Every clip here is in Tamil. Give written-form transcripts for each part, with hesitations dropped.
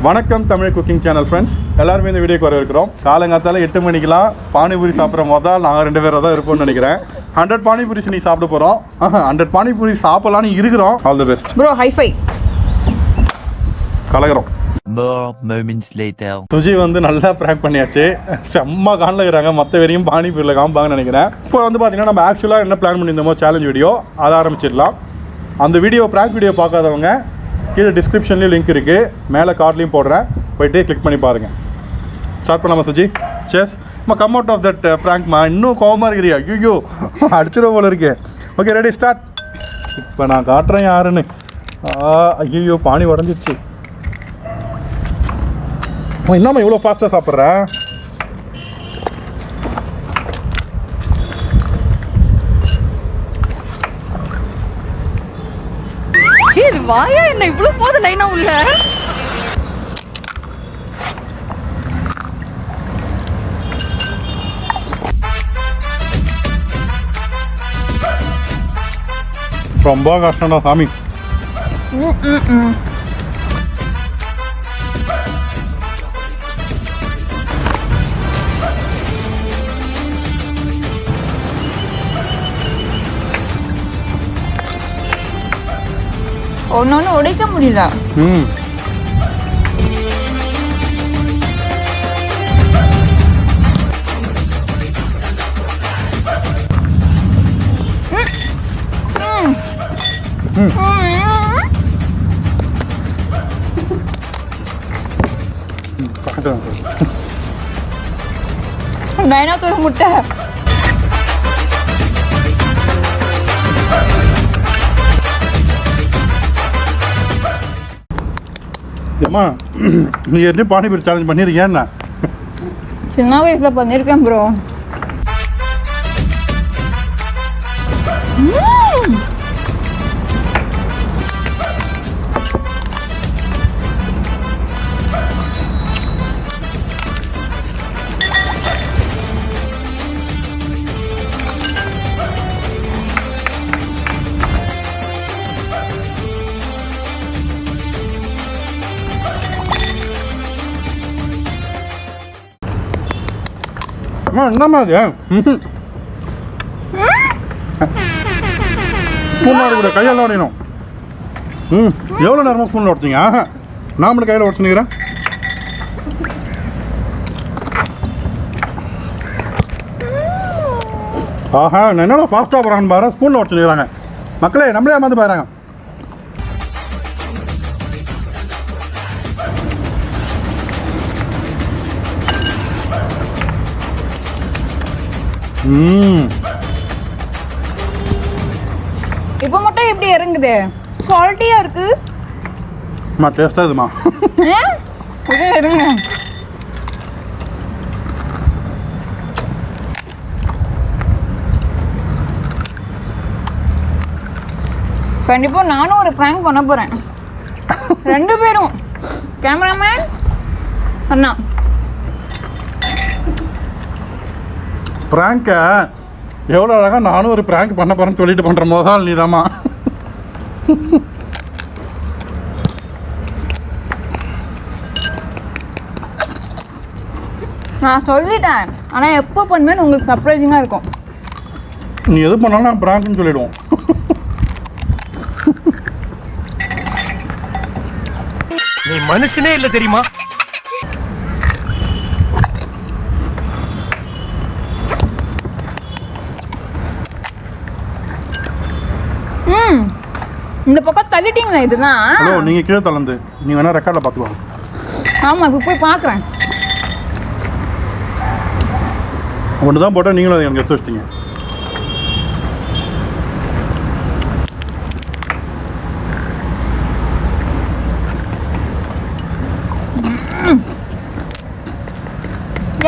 வணக்கம் தமிழ் குக்கிங் சேனல் ஃப்ரெண்ட்ஸ், எல்லாருமே இந்த வீடியோக்கு வரவேற்கிறோம். காலங்காத்தால 8 மணிக்கெலாம் பானிபூரி சாப்பிட்ற முதல் நாங்கள் 2 பேரை தான் இருப்போம்னு நினைக்கிறேன். 100 பானிபூரிஸ் நீ சாப்பிட போகிறோம். 100 பானிபூரி சாப்பிடலான்னு இருக்கிறோம். All the best bro. High five கலகிறோம். சுஜி வந்து நல்லா ப்ராங்க் பண்ணியாச்சு. செம்ம காணில் இருக்கிறாங்க. மற்ற வரையும் பானிபூரியில் காமிப்பாங்கன்னு நினைக்கிறேன். இப்போ வந்து பார்த்தீங்கன்னா நம்ம ஆக்சுவலாக என்ன பிளான் பண்ணியிருந்தோமோ சேலஞ்ச் வீடியோ அதை ஆரம்பிச்சிடலாம். அந்த வீடியோ ப்ராங்க் வீடியோ பார்க்காதவங்க கீழே டிஸ்கிரிப்ஷன்லேயும் லிங்க் இருக்குது, மேலே கார்ட்லேயும் போடுறேன், போய்ட்டு கிளிக் பண்ணி பாருங்கள். ஸ்டார்ட் பண்ணலாமா சுஜி? சேஸ் அம்மா, கம் அவுட் ஆஃப் தட் ப்ராங்க்மா. இன்னும் கோவமாக இருக்கிறியா? ஐயோ அடிச்சிட போல இருக்கு. Okay, ready, start. இப்போ நான் காட்டுறேன் யாருன்னு. ஐயோ பானி உடஞ்சிடுச்சு. என்னம்மா இவ்வளோ ஃபாஸ்ட்டாக சாப்பிட்ற? வாயா என்ன இவ்வளவு போது லைனா உள்ள? ரொம்ப கஷ்டம்டா சாமி. ஒன்னொன்னு உடைக்க முடியல. டைனோசர் முட்டை. ஏம்மா, நீ ஏற்கனவே பானிபூரி சேலஞ்ச் பண்ணியிருக்கியா என்ன? சின்ன வயசுல பண்ணியிருக்கேன் ப்ரோ. என்னம்மா அது? ஸ்பூன் உடைக்கூட, கையால் உடையணும். எவ்வளோ நேரமாக ஸ்பூனில் உடச்சிங்க? நான் மட்டும் கையில் உடச்சுனுக்கிறேன். ஆஹா, நான் என்னடா ஃபாஸ்ட்டாக போகிறாங்கன்னு பாரு, ஸ்பூனில் உடச்சுனுக்கிறாங்க. மக்களே, நம்மளே ஏமாந்து பாருங்க. இப்போ மட்டும் எப்படி இறங்குது? குவாலிட்டியா இருக்கு. டேஸ்டா இதுமா. இருங்க. கண்டிப்பா நானும் ஒரு பிராங்க் பண்ண போறேன். 2 பேரும், கேமராமேன் அண்ணா. பிராங்க எவ்வளோ அழகாக நானும் ஒரு பிராங்க் பண்ண போகிறேன்னு சொல்லிட்டு பண்ணுற முதல் நீதாம்மா. நான் சொல்லிட்டேன், ஆனால் எப்போ பண்ணுவேன்னு உங்களுக்கு சர்ப்ரைசிங்காக இருக்கும். நீ எது பண்ணாலும் நான் பிராங்க்னு சொல்லிடுவோம். நீ மனுஷனே இல்லை தெரியுமா? இந்த பக்கம் தள்ளிட்டீங்களா? இதுதான். ஹலோ, நீங்கள் கீழே தள்ளந்து, நீ வேணா ரெக்கார்டில் பார்த்துக்கலாம். ஆமாம், இப்போ போய் பார்க்குறேன். ஒன்று தான் போட்டால் நீங்களும் அதை எனக்கு எடுத்து வச்சிட்டீங்க.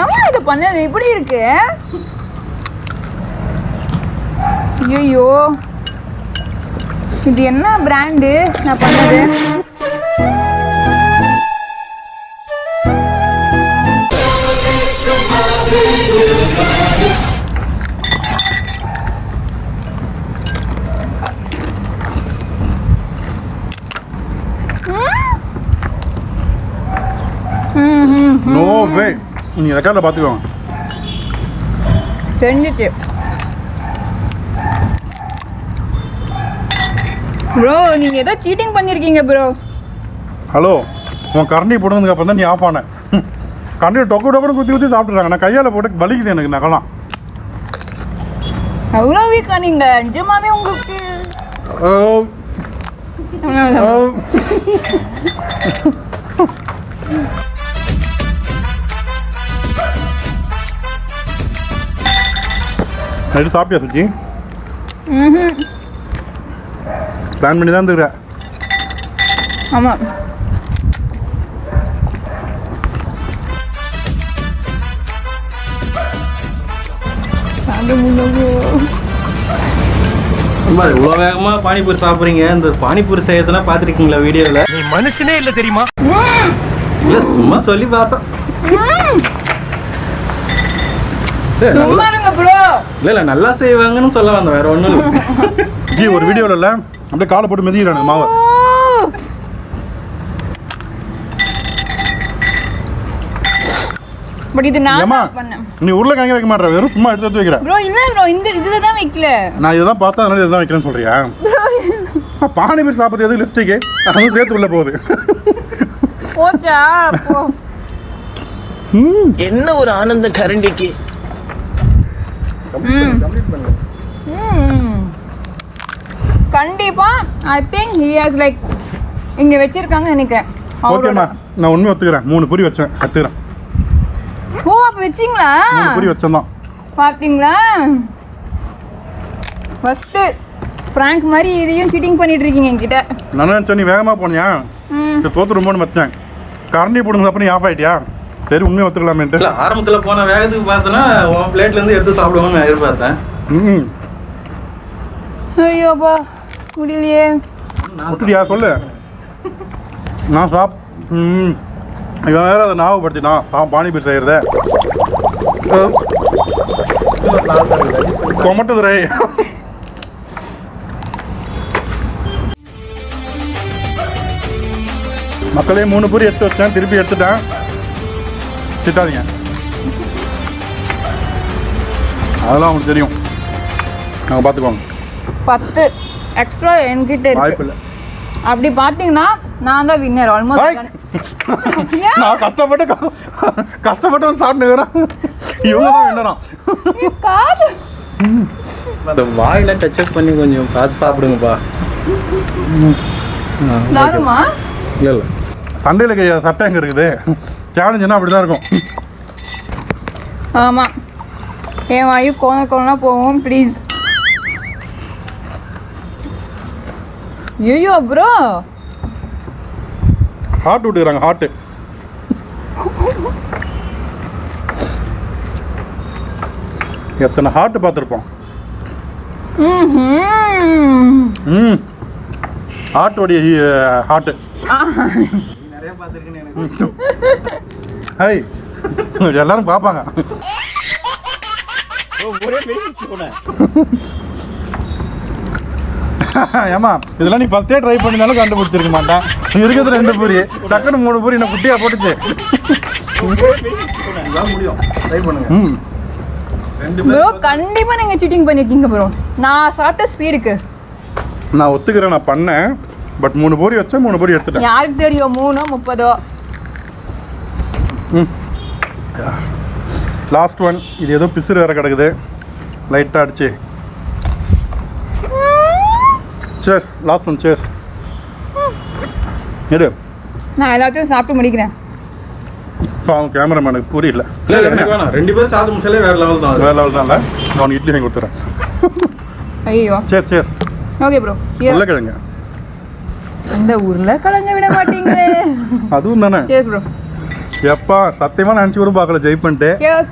எவ்வளோ இது பண்ணது இப்படி இருக்கு? ஐயோ, இது என்ன பிராண்டு நான் பண்ணது? No way. நீங்கள் ரெக்கார்டில் பார்த்துக்கோங்க. தெரிஞ்சிச்சு ப்ரோ. நீங்கள் ஏதோ சீட்டிங் பண்ணியிருக்கீங்க ப்ரோ. ஹலோ, உன் கரண்டி போடுறதுக்கு அப்புறம் தான் நீ ஆஃப் ஆன. கரண்டியை டொக்கு டொக்குன்னு குத்தி குத்தி சாப்பிட்றாங்க. நான் கையால் போட்டு வலிக்குது எனக்கு நகலாம். அவ்வளோ வீக்கா நீங்கள்? நிஜமாவே உங்களுக்கு நைட்டு சாப்பிட்டியா சுச்சி? பிளான் பண்ணி தான் இருந்துக்கிறேன். ஆமாம். இவ்வளோ வேகமாக பானிபூரி சாப்பிட்றீங்க. இந்த பானிபூரி செய்யறதுனா பார்த்துருக்கீங்களா வீடியோவில்? நீ மனுஷனே இல்ல தெரியுமா? இல்லை, சும்மா சொல்லி பார்த்தோம். சும்மா இருங்க ப்ரோ. இல்லை நல்லா செய்வாங்கன்னு சொல்ல வந்தேன், வேற ஒன்றும் இல்லை. ஜி ஒரு வீடியோவில் இல்லை, அப்படியே காலை போட்டு மிதிக்கிறானுங்க மாவை. பட் இது நான் ஏம்மா, தான் பண்ணேன். நீ உருளைக்கிழங்கு வைக்க மாட்டேற, வெறும் சும்மா எடுத்து வைக்கிற. ப்ரோ இல்ல ப்ரோ, இந்த இதுல தான் வைக்கல. நான் இதை தான் பார்த்தா அதனால இதை தான் வைக்கிறேன்னு சொல்றியா? பானிபூரி சாப்பிட்றது எதுக்கு லிப்ஸ்டிக்கு? அதுவும் சேர்த்து உள்ள போகுது. போச்சா போ. என்ன ஒரு ஆனந்த கரண்டிக்கு. கண்டிப்பா I think he has like இங்க வச்சிருக்காங்க நினைக்கிறேன். ஓகேம்மா, நான் உண்மையை ஒத்துக்கிறேன். 3 பூரி வச்சேன், கத்துக்கிறேன். ஓ அப்ப வச்சிங்களா? 3 பூரி வச்சேன் தான். பாத்தீங்களா? ஃபர்ஸ்ட் பிராங்க் மாதிரி இதையும் சீட்டிங் பண்ணிட்டு இருக்கீங்க என்கிட்ட. நான் நினச்சேன் நீ வேகமாக போனியா, சரி தோத்துருமோன்னு வச்சேன். கரண்டி போடுங்க அப்புறம் நீ ஆஃப் ஆகிட்டியா? சரி உண்மையை ஒத்துக்கலாமேன்ட்டு. இல்லை, ஆரம்பத்தில் போன வேகத்துக்கு பார்த்தோன்னா உன் பிளேட்லேருந்து எடுத்து சாப்பிடுவோன்னு நான் எதிர்பார்த்தேன். ஐயோப்பா முடியலையே. ஒத்துடியா சொல்லு. நான் இவன் வேறு அதை ஞாபகப்படுத்தினான் பானிபூரி செய்கிறத. கொமட்டுதுரை. மக்களே 3 பூரி எடுத்து வச்சேன், திருப்பி எடுத்துட்டேன். திட்டாதீங்க, அதெல்லாம் உங்களுக்கு தெரியும். நாங்கள் பார்த்துக்கோங்க. 10 எக்ஸ்ட்ரா என்கிட்ட இருக்கு. வாய்ப்பு இல்லை. அப்படி பார்த்தீங்கன்னா நான் தான் வின்னர் ஆல்மோஸ்ட். நான் கஷ்டப்பட்டு வந்து சாப்பிட்டுக்கிறேன். இவங்க தான் வின்னராம். காது அந்த வாயில டச் பண்ணி கொஞ்சம் பார்த்து சாப்பிடுங்கப்பா. தாருமா? இல்லை இல்லை, சண்டையில் கிடையாது, சட்டை எங்கே இருக்குது? சேலஞ்சுன்னா அப்படி தான் இருக்கும். ஆமாம், என் வாயு கோண போவோம் ப்ளீஸ். ஐயோ ப்ரோ, ஹார்ட் விட்டுக்கிறாங்க, ஹார்ட்டு. எத்தனை ஹார்ட் பார்த்துருப்போம். ஹார்ட்டோடைய ஹார்ட்டு நிறைய பார்த்துருக்கேன்னு எனக்கு. ஹை, எல்லாரும் பார்ப்பாங்க. ஏமா இதெல்லாம் நீ ஃபஸ்ட்டே ட்ரை பண்ணினாலும் கண்டுபிடிச்சிருக்க மாட்டேன். இருக்கிறது 2 பூரி, டக்குன்னு 3 பூரி நான் குட்டியாக போட்டுச்சு. முடியும், ட்ரை பண்ணுங்க. ப்ரோ கண்டிப்பா நீங்க சீட்டிங் பண்ணிருக்கீங்க ப்ரோ. நான் சாப்பிட்ட ஸ்பீடுக்கு நான் ஒத்துக்கிறேன், நான் பண்ணேன். பட் 3 பூரி வச்சேன், 3 பூரி எடுத்துட்டேன். யாருக்கு தெரியும் 3 30. Last one. இது ஏதோ பிசுறு வேற கிடக்குது, லைட்டாக அடிச்சு. Chairs, last one, chairs. எடு. நான் எல்லாத்தையும் சாப்பிட்டு முடிக்கிறேன். அவன் கேமராமேனுக்கு புரியல. இல்லை எனக்கு வேணாம், 2 பேரும் சாப்பிட்டு முடிச்சாலே வேறு லெவல் தான். வேறு லெவல் தான். இல்லை, அவனுக்கு இட்லி வாங்கி கொடுத்துறேன். ஐயோ சேர்ஸ், சேர்ஸ். Okay bro. உருளைக்கிழங்கு. அந்த உருளைக்கிழங்க விட மாட்டீங்களே. அதுவும் தானே. Chairs bro. எப்பா சத்தியமாக நினச்சி கூட பார்க்கல ஜெய் பண்ணிட்டு. சேர்ஸ்.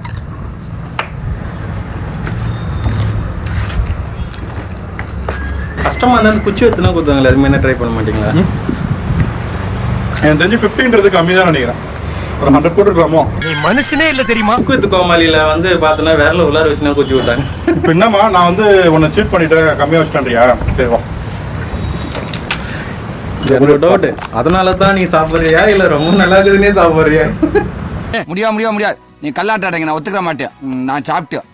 கஷ்டமாக இருந்தால் குச்சி எடுத்துனா கொடுத்தாங்களே, அது மாதிரி ட்ரை பண்ண மாட்டீங்களா? எனக்கு தெரிஞ்சு 15 கம்மி தான் நினைக்கிறேன். ஒரு 100 போட்டுருக்கலாமோ? நீ மனுஷனே இல்ல தெரியுமா? குக்கு கோமாளியில் வந்து பார்த்தோன்னா வேறல உள்ளார வச்சுனா குச்சி விட்டாங்க. இப்போ என்னம்மா, நான் வந்து உன்னை சீட் பண்ணிட்டேன், கம்மியாக வச்சுட்டேன்றியா? சரி வா. ஒரு டவுட், அதனால தான் நீ சாப்பிட்றியா இல்லை ரொம்ப நல்லா இருக்குதுன்னே சாப்பிட்றியா? முடியாது நீ கல்லாட்ட அடைங்க, நான் ஒத்துக்க மாட்டேன். நான் சாப்பிட்டேன்.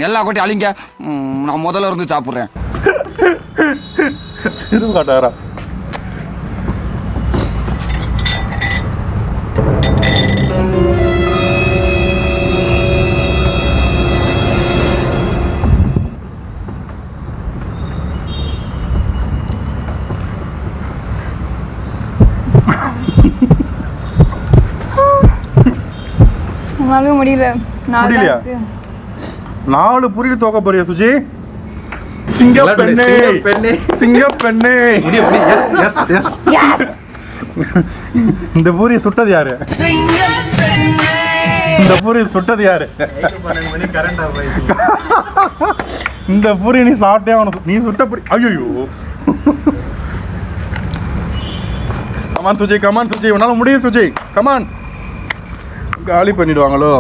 எல்லா கோட்டையும் அழிங்க, நான் முதல்ல இருந்து சாப்பிட்றேன். காட்டாரா முடியல. முடியலையா? 4 புரியல தோக்க போறியா சுஜி? சிங்கப்பெண்ணே, சிங்கப்பெண்ணே. இந்த பூரியை சுட்டது யாரு? இந்த பூரியை சுட்டது யாரு? இந்த பூரி நீ சாப்பிட்டே அவனுக்கு, நீ சுட்ட பூரி. ஐயோ, கமான் சுஜி, கமான் சுஜி, உன்னால முடியும் சுஜி, கமான். காலி பண்ணிடுவாங்களோ?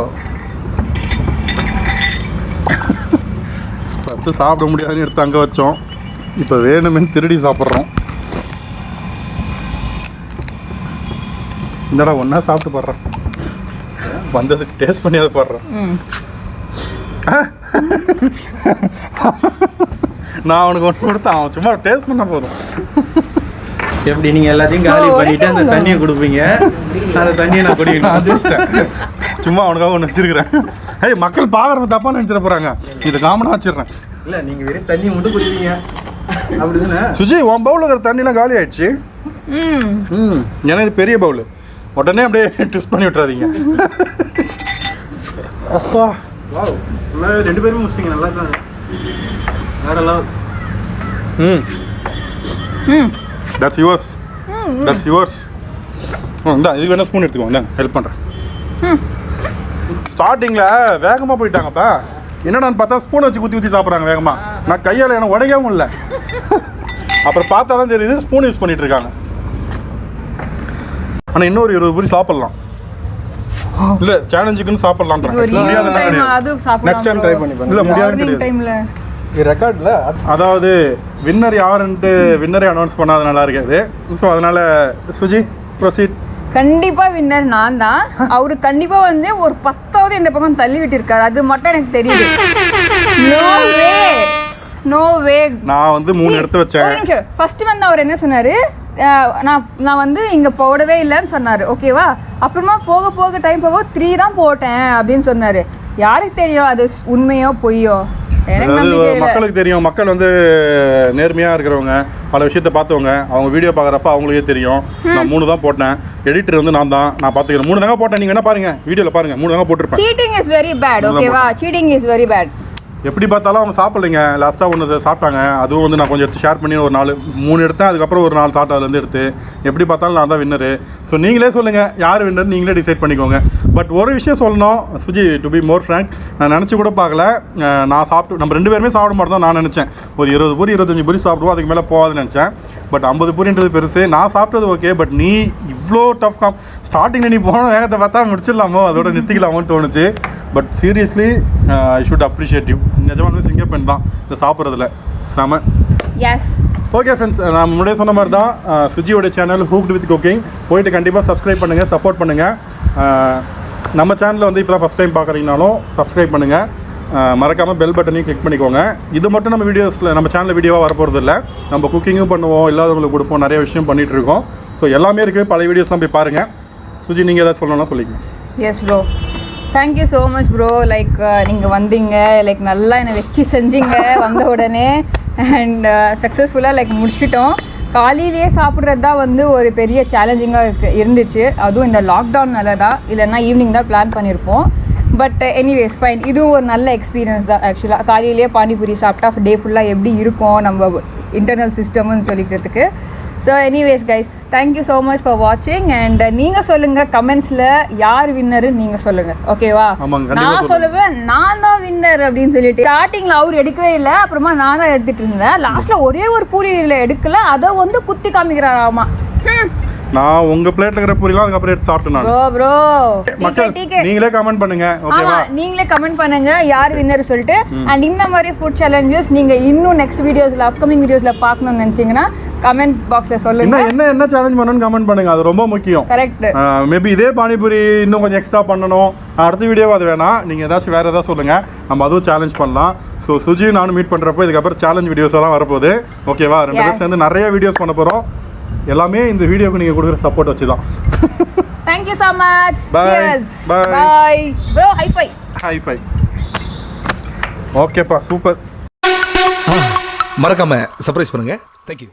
ஃபஸ்ட்டு சாப்பிட முடியாதுன்னு எடுத்து அங்கே வச்சோம், இப்போ வேணுமென்னு திருடி சாப்பிட்றோம். இந்தடா ஒன்றா சாப்பிட்டு போடுறேன், வந்ததுக்கு டேஸ்ட் பண்ணி அதை போடுறேன். நான் அவனுக்கு ஒன்று கொடுத்தேன், அவன் சும்மா டேஸ்ட் பண்ண போதும். எப்படி நீங்கள் எல்லாத்தையும் காலி பண்ணிட்டு அந்த தண்ணியை கொடுப்பீங்க, அந்த தண்ணியை நான் குடிக்கணும். சும்மா அவனுக்காக ஒன்று வச்சிருக்கிறேன். ஏய், மக்கள் பார்க்குறவங்க தப்பாக நினச்சிட போகிறாங்க, இதை காமனாக வச்சிடுறேன். இல்லை, நீங்கள் வெறும் தண்ணி மட்டும் குடிப்பீங்க அப்படிதானே? சுஜி, உன் பவுலில் இருக்கிற தண்ணிலாம் காலி ஆயிடுச்சு. ஏன்னா இது பெரிய பவுல், உடனே அப்படியே ட்விஸ்ட் பண்ணி விட்டுறாதீங்க. அப்பா, வாவ், நல்லா 2 பேரும் முடிச்சிங்க, நல்லா தான் வேற level. That's yours, that's yours. இந்தா இதுக்கு வேணா ஸ்பூன் எடுத்துக்கோ, இந்தாங்க ஹெல்ப் பண்ணுறேன். ஸ்டார்டிங்கில் வேகமாக போயிட்டாங்கப்பா, என்னடான்னு பார்த்தா ஸ்பூனை வச்சு குத்தி குத்தி சாப்பிட்றாங்க வேகமாக. நான் கையால் எனக்கு உடைக்கவும் இல்லை. அப்புறம் பார்த்தா தான் தெரியுது ஸ்பூன் யூஸ் பண்ணிட்டு இருக்காங்க. ஆனால் இன்னொரு 20 பூரி சாப்பிட்லாம். இல்லை, சேலஞ்சுக்குன்னு சாப்பிட்லான்றேன். நெக்ஸ்ட் டைம் ட்ரை பண்ணி இல்லை, முடியாதுன்னு ரெக்கார்டில். அதாவது வின்னர் யாருன்ட்டு வின்னரை அனௌன்ஸ் பண்ணாத நல்லா இருக்காது. ஸோ அதனால் சுஜி ப்ரொசீட். கண்டிப்பா வின்னர் நான் தான். அவரு கண்டிப்பா வந்து ஒரு 10வது இந்த பக்கம் தள்ளி விட்டிருக்காரு, அது மட்டும் எனக்கு தெரியுது. No way, no way. நான் வந்து 3 எடுத்து வச்சேன். ஒரு நிமிஷம், ஃபர்ஸ்ட் வந்து அவர் என்ன சொன்னாரு, நான் வந்து இங்க போடவே இல்லைன்னு சொன்னாரு, ஓகேவா? அப்புறமா போக போக டைம் போக 3 தான் போட்டேன் அப்படின்னு சொன்னாரு. யாருக்கு தெரியும் அது உண்மையோ பொய்யோ? மக்களுக்கு தெரியும். மக்கள் வந்து நேர்மையாக இருக்கிறவங்க, பல விஷயத்தை பார்த்தவங்க, அவங்க வீடியோ பார்க்குறப்ப அவங்களுக்கே தெரியும். நான் 3 தான் போட்டேன், எடிட்டர் வந்து நான் பார்த்துக்கிறேன். 3 தாங்க போட்டேன், நீங்கள் என்ன பாருங்க, வீடியோவில் பாருங்க, 3 தாங்க போட்டிருப்பேன். சீட்டிங் இஸ் வெரி பேட், ஓகேவா? Cheating is very bad. எப்படி பார்த்தாலும் அவங்க சாப்பிடலைங்க. லாஸ்ட்டாக ஒன்று சாப்பிட்டாங்க, அதுவும் வந்து நான் கொஞ்சம் எடுத்து ஷேர் பண்ணி ஒரு 3 எடுத்தேன். அதுக்கப்புறம் ஒரு 4 சாப்பிட்டு அதுலேருந்து எடுத்து, எப்படி பார்த்தாலும் நான் தான் வின்னரு. ஸோ நீங்களே சொல்லுங்கள் யார் வின்னர், நீங்களே டிசைட் பண்ணிக்கோங்க. பட் ஒரு விஷயம் சொல்லணும் Suji, to be more frank, நான் நினச்சி கூட பார்க்கல. நான் சாப்பிட்டு நம்ம 2 பேருமே சாப்பிட மாட்டோம் தான் நான் நினச்சேன். ஒரு 20 பூரி 25 பூரி சாப்பிடுவோம், அதுக்கு மேலே போகாதுன்னு நினச்சேன். பட் 50 பூரின்றது பெருசு. நான் சாப்பிட்டது ஓகே, பட் நீ இவ்வளோ டஃப் ஸ்டார்டிங்கில் நீ போன வேகத்தை பார்த்தா முடிச்சிடலாமோ, அதோட நிறுத்திக்கலாமோன்னு தோணுச்சு. But seriously I should appreciate you. நிஜமானவே சிங்கப்பெண் தான் இந்த சாப்பிட்றதுல செம. எஸ். ஓகே ஃப்ரெண்ட்ஸ், நான் முன்னாடியே சொன்ன மாதிரி தான் சுஜியோட சேனல் ஹூக்ட் வித் குக்கிங் போயிட்டு கண்டிப்பாக சப்ஸ்கிரைப் பண்ணுங்கள், சப்போர்ட் பண்ணுங்கள். நம்ம சேனலில் வந்து இப்போ தான் ஃபஸ்ட் டைம் பார்க்குறீங்கனாலும் சப்ஸ்கிரைப் பண்ணுங்கள். மறக்காமல் பெல் பட்டனையும் கிளிக் பண்ணிக்கோங்க. இது மட்டும் நம்ம வீடியோஸில் நம்ம சேனலில் வீடியோவாக வரப்போகிறது இல்லை, நம்ம குக்கிங்கும் பண்ணுவோம், இல்லாதவங்களுக்கு கொடுப்போம், நிறைய விஷயம் பண்ணிகிட்ருக்கோம். ஸோ எல்லாமே இருக்குது, பழைய வீடியோஸ்லாம் போய் பாருங்கள். சுஜி, நீங்கள் எதாவது சொல்லணும்னா சொல்லிக்கணும். Yes bro, thank you so much bro. Like நீங்கள் வந்தீங்க, லைக் நல்லா என்னை வச்சு செஞ்சீங்க வந்த உடனே. அண்ட் சக்ஸஸ்ஃபுல்லாக லைக் முடிச்சிட்டோம். காலையிலேயே சாப்பிட்றது தான் வந்து ஒரு பெரிய சேலஞ்சிங்காக இருந்துச்சு, அதுவும் இந்த லாக்டவுன்னால தான். இல்லைன்னா ஈவினிங் தான் பிளான் பண்ணியிருப்போம். பட் எனிவேஸ் ஃபைன், இதுவும் ஒரு நல்ல எக்ஸ்பீரியன்ஸ் தான் ஆக்சுவலாக. காலையிலேயே பானிபூரி சாப்பிட்டா டே ஃபுல்லாக எப்படி இருக்கும் நம்ம இன்டர்னல் சிஸ்டம்னு சொல்லிக்கிறதுக்கு. So anyways guys, thank you so much for வாட்சிங். அண்ட் நீங்கள் சொல்லுங்கள் கமெண்ட்ஸில் யார் வின்னருன்னு நீங்கள் சொல்லுங்கள், ஓகேவா? நான் சொல்லுவேன் நான் தான் வின்னர் அப்படின்னு சொல்லிட்டு. ஸ்டார்டிங்கில் அவர் எடுக்கவே இல்லை, அப்புறமா நான் தான் எடுத்துகிட்டு இருந்தேன். லாஸ்ட்டில் ஒரே ஒரு பூரியில் எடுக்கல, அதை வந்து குத்தி காமிக்கிறாராமா. நான் உங்க பிளேட்ல இருக்கிற பூரிலாம் அதுக்கப்புறம் எடுத்து சாப்பிட்டேன் நான். ப்ரோ மக்கள் நீங்களே கமெண்ட் பண்ணுங்க, ஓகேவா? நீங்களே கமெண்ட் பண்ணுங்க யார் வின்னர் சொல்லிட்டு. அண்ட் இந்த மாதிரி ஃபுட் சேலஞ்சஸ் நீங்க இன்னும் நெக்ஸ்ட் வீடியோஸ்ல, அப்கமிங் வீடியோஸ்ல பார்க்கணும்னு நினைச்சீங்கன்னா கமெண்ட் பாக்ஸில் சொல்லுங்க. என்ன சேலஞ்ச் பண்ணணும்னு கமெண்ட் பண்ணுங்க, அது ரொம்ப முக்கியம். கரெக்ட். மேபி இதே பானிபூரி இன்னும் கொஞ்சம் எக்ஸ்ட்ரா பண்ணணும், அடுத்த வீடியோவும் அது வேணாம், நீங்கள் ஏதாச்சும் வேறு ஏதாவது சொல்லுங்கள், நம்ம அதுவும் சேலஞ்ச் பண்ணலாம். ஸோ சுஜி நானும் மீட் பண்ணுறப்போ இதுக்கப்புறம் சேலஞ்ச் வீடியோஸ் எல்லாம் வரப்போகுது. ஓகேவா? 2 பேரும் சேர்ந்து நிறைய வீடியோஸ் பண்ண போகிறோம். எல்லாமே இந்த வீடியோக்கு நீங்கள் கொடுக்குற சப்போர்ட் வச்சு தான். Thank you so much. Bye. Cheers. Bye. Bye. Bro, high five. High five. ஓகேப்பா, சூப்பர். மறக்காம சர்ப்ரைஸ் பண்ணுங்க. Thank you.